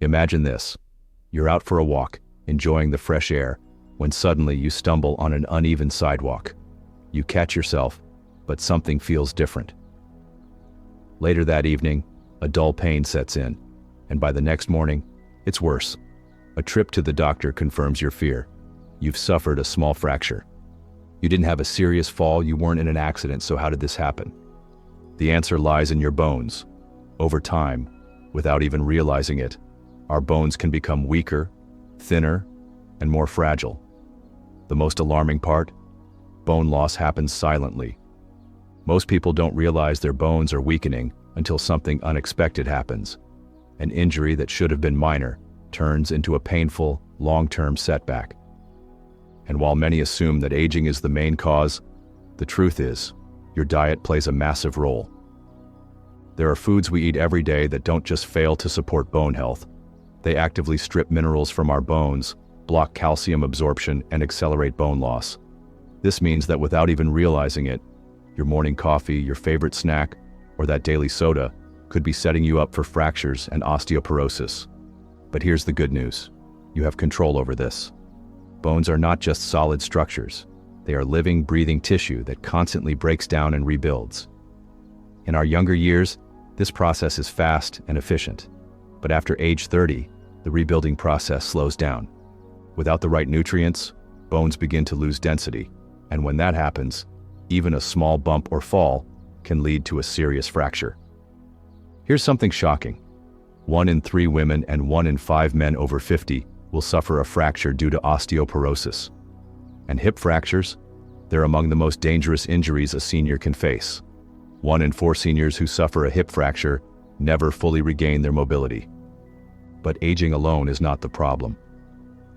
Imagine this. You're out for a walk, enjoying the fresh air, when suddenly you stumble on an uneven sidewalk. You catch yourself, but something feels different. Later that evening, a dull pain sets in, and by the next morning, it's worse. A trip to the doctor confirms your fear. You've suffered a small fracture. You didn't have a serious fall, you weren't in an accident, so how did this happen? The answer lies in your bones. Over time, without even realizing it, our bones can become weaker, thinner, and more fragile. The most alarming part? Bone loss happens silently. Most people don't realize their bones are weakening until something unexpected happens. An injury that should have been minor turns into a painful, long-term setback. And while many assume that aging is the main cause, the truth is, your diet plays a massive role. There are foods we eat every day that don't just fail to support bone health. They actively strip minerals from our bones, block calcium absorption, and accelerate bone loss. This means that without even realizing it, your morning coffee, your favorite snack, or that daily soda could be setting you up for fractures and osteoporosis. But here's the good news. You have control over this. Bones are not just solid structures. They are living, breathing tissue that constantly breaks down and rebuilds. In our younger years, this process is fast and efficient. But after age 30, the rebuilding process slows down. Without the right nutrients, bones begin to lose density. And when that happens, even a small bump or fall can lead to a serious fracture. Here's something shocking. 1 in 3 women and 1 in 5 men over 50 will suffer a fracture due to osteoporosis. And hip fractures? They're among the most dangerous injuries a senior can face. 1 in 4 seniors who suffer a hip fracture never fully regain their mobility. But aging alone is not the problem.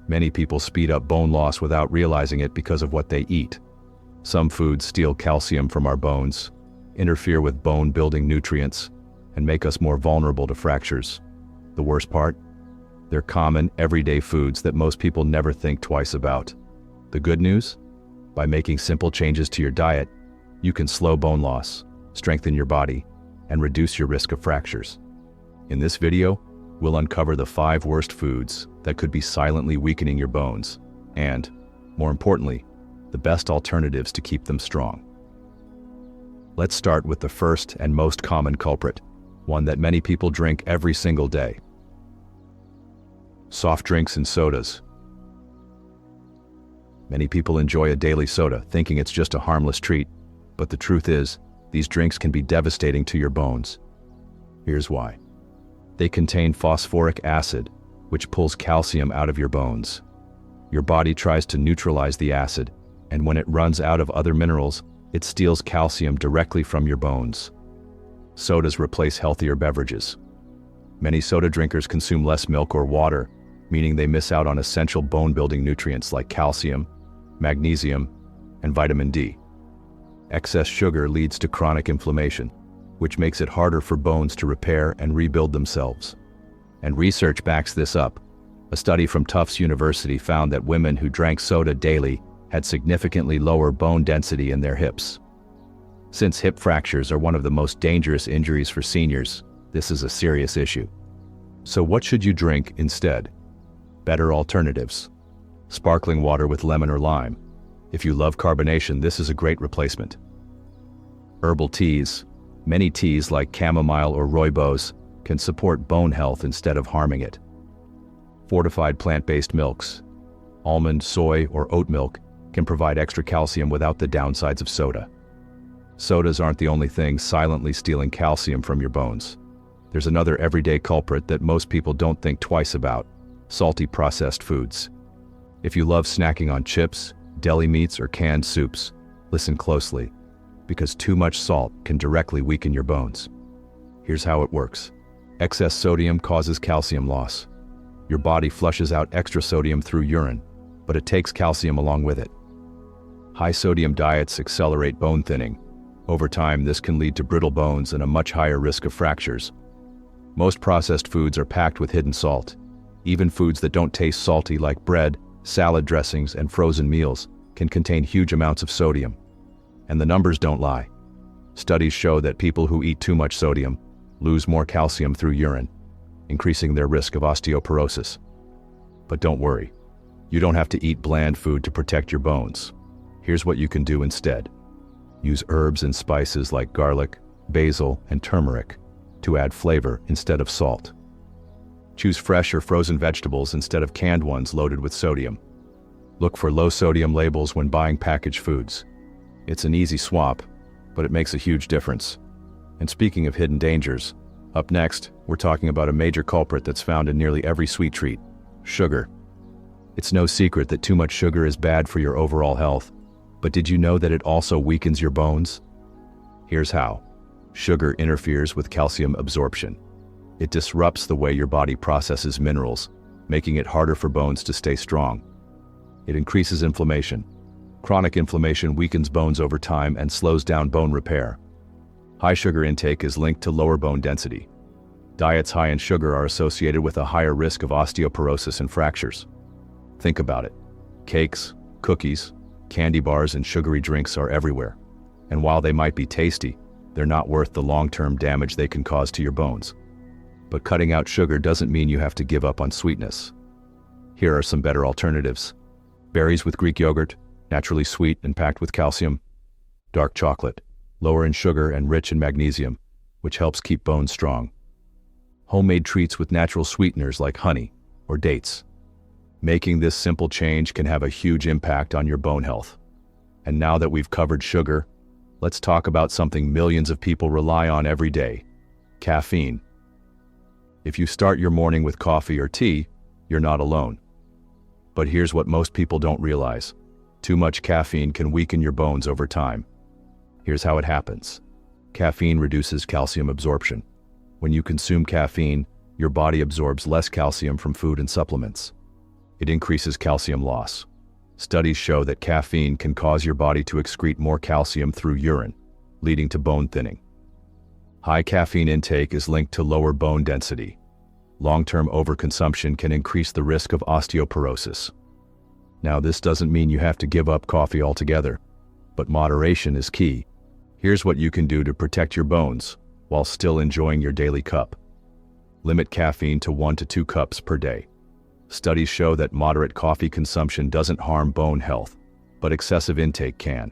Many people speed up bone loss without realizing it because of what they eat. Some foods steal calcium from our bones, interfere with bone-building nutrients, and make us more vulnerable to fractures. The worst part? They're common, everyday foods that most people never think twice about. The good news? By making simple changes to your diet, you can slow bone loss, strengthen your body, and reduce your risk of fractures. In this video, we'll uncover the 5 worst foods that could be silently weakening your bones, and, more importantly, the best alternatives to keep them strong. Let's start with the first and most common culprit, one that many people drink every single day. Soft drinks and sodas. Many people enjoy a daily soda, thinking it's just a harmless treat, but the truth is, these drinks can be devastating to your bones. Here's why. They contain phosphoric acid, which pulls calcium out of your bones. Your body tries to neutralize the acid, and when it runs out of other minerals, it steals calcium directly from your bones. Sodas replace healthier beverages. Many soda drinkers consume less milk or water, meaning they miss out on essential bone-building nutrients like calcium, magnesium, and vitamin D. Excess sugar leads to chronic inflammation, which makes it harder for bones to repair and rebuild themselves. And research backs this up. A study from Tufts University found that women who drank soda daily had significantly lower bone density in their hips. Since hip fractures are one of the most dangerous injuries for seniors, this is a serious issue. So what should you drink instead? Better alternatives. Sparkling water with lemon or lime. If you love carbonation, this is a great replacement. Herbal teas. Many teas like chamomile or rooibos can support bone health instead of harming it. Fortified plant-based milks. Almond, soy, or oat milk can provide extra calcium without the downsides of soda. Sodas aren't the only thing silently stealing calcium from your bones. There's another everyday culprit that most people don't think twice about: salty processed foods. If you love snacking on chips, deli meats, or canned soups, listen closely, because too much salt can directly weaken your bones. Here's how it works. Excess sodium causes calcium loss. Your body flushes out extra sodium through urine, but it takes calcium along with it. High sodium diets accelerate bone thinning. Over time, this can lead to brittle bones and a much higher risk of fractures. Most processed foods are packed with hidden salt. Even foods that don't taste salty like bread, salad dressings, and frozen meals can contain huge amounts of sodium. And the numbers don't lie. Studies show that people who eat too much sodium lose more calcium through urine. increasing their risk of osteoporosis. But don't worry, you don't have to eat bland food to protect your bones. Here's what you can do instead. Use herbs and spices like garlic, basil, and turmeric to add flavor instead of salt. Choose fresh or frozen vegetables instead of canned ones loaded with sodium. Look for low-sodium labels when buying packaged foods. It's an easy swap, but it makes a huge difference. And speaking of hidden dangers, up next, we're talking about a major culprit that's found in nearly every sweet treat: sugar. It's no secret that too much sugar is bad for your overall health, but did you know that it also weakens your bones? Here's how. Sugar interferes with calcium absorption. It disrupts the way your body processes minerals, making it harder for bones to stay strong. It increases inflammation. Chronic inflammation weakens bones over time and slows down bone repair. High sugar intake is linked to lower bone density. Diets high in sugar are associated with a higher risk of osteoporosis and fractures. Think about it. Cakes, cookies, candy bars, and sugary drinks are everywhere. And while they might be tasty, they're not worth the long-term damage they can cause to your bones. But cutting out sugar doesn't mean you have to give up on sweetness. Here are some better alternatives. Berries with Greek yogurt, naturally sweet and packed with calcium. Dark chocolate, lower in sugar and rich in magnesium, which helps keep bones strong. Homemade treats with natural sweeteners like honey or dates. Making this simple change can have a huge impact on your bone health. And now that we've covered sugar, let's talk about something millions of people rely on every day: caffeine. If you start your morning with coffee or tea, you're not alone. But here's what most people don't realize. Too much caffeine can weaken your bones over time. Here's how it happens. Caffeine reduces calcium absorption. When you consume caffeine, your body absorbs less calcium from food and supplements. It increases calcium loss. Studies show that caffeine can cause your body to excrete more calcium through urine, leading to bone thinning. High caffeine intake is linked to lower bone density. Long-term overconsumption can increase the risk of osteoporosis. Now, this doesn't mean you have to give up coffee altogether, but moderation is key. Here's what you can do to protect your bones while still enjoying your daily cup. Limit caffeine to 1 to 2 cups per day. Studies show that moderate coffee consumption doesn't harm bone health, but excessive intake can.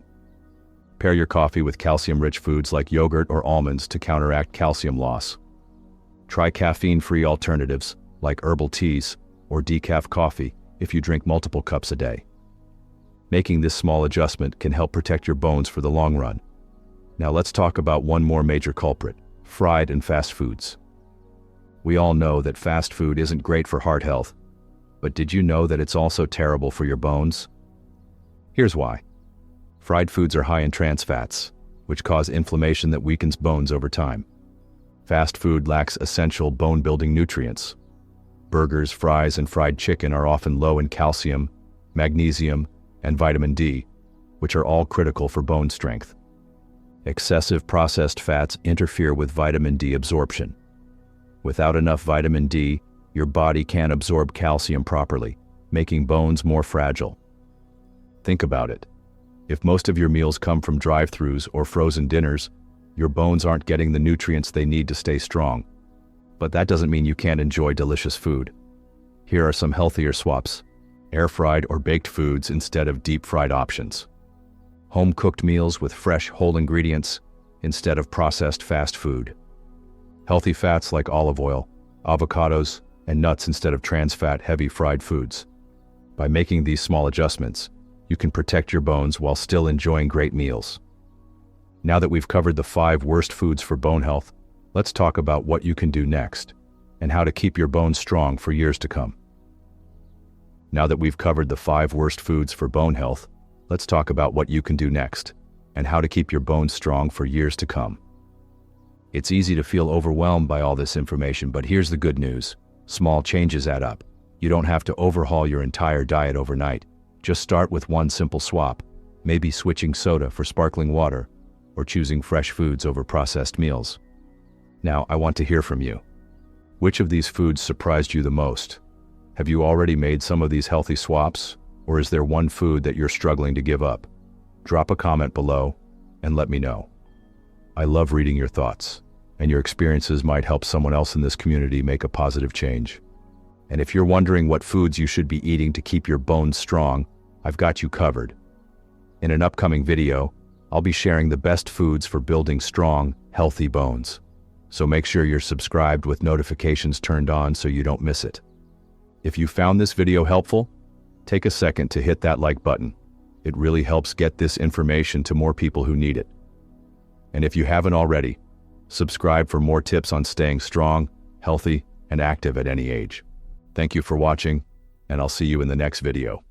Pair your coffee with calcium-rich foods like yogurt or almonds to counteract calcium loss. Try caffeine-free alternatives like herbal teas or decaf coffee if you drink multiple cups a day. Making this small adjustment can help protect your bones for the long run. Now let's talk about one more major culprit: fried and fast foods. We all know that fast food isn't great for heart health, but did you know that it's also terrible for your bones? Here's why. Fried foods are high in trans fats, which cause inflammation that weakens bones over time. Fast food lacks essential bone-building nutrients. Burgers, fries, and fried chicken are often low in calcium, magnesium, and vitamin D, which are all critical for bone strength. Excessive processed fats interfere with vitamin D absorption. Without enough vitamin D, your body can't absorb calcium properly, making bones more fragile. Think about it. If most of your meals come from drive-thrus or frozen dinners, your bones aren't getting the nutrients they need to stay strong. But that doesn't mean you can't enjoy delicious food. Here are some healthier swaps: air-fried or baked foods instead of deep-fried options. Home-cooked meals with fresh, whole ingredients instead of processed fast food. Healthy fats like olive oil, avocados, and nuts instead of trans-fat, heavy fried foods. By making these small adjustments, you can protect your bones while still enjoying great meals. Now that we've covered the 5 worst foods for bone health, let's talk about what you can do next and how to keep your bones strong for years to come. Now that we've covered the 5 worst foods for bone health, let's talk about what you can do next and how to keep your bones strong for years to come. It's easy to feel overwhelmed by all this information, but here's the good news. Small changes add up. You don't have to overhaul your entire diet overnight. Just start with one simple swap, maybe switching soda for sparkling water or choosing fresh foods over processed meals. Now, I want to hear from you. Which of these foods surprised you the most? Have you already made some of these healthy swaps, or is there one food that you're struggling to give up? Drop a comment below and let me know. I love reading your thoughts, and your experiences might help someone else in this community make a positive change. And if you're wondering what foods you should be eating to keep your bones strong, I've got you covered. In an upcoming video, I'll be sharing the best foods for building strong, healthy bones. So make sure you're subscribed with notifications turned on so you don't miss it. If you found this video helpful, take a second to hit that like button. It really helps get this information to more people who need it. And if you haven't already, subscribe for more tips on staying strong, healthy, and active at any age. Thank you for watching, and I'll see you in the next video.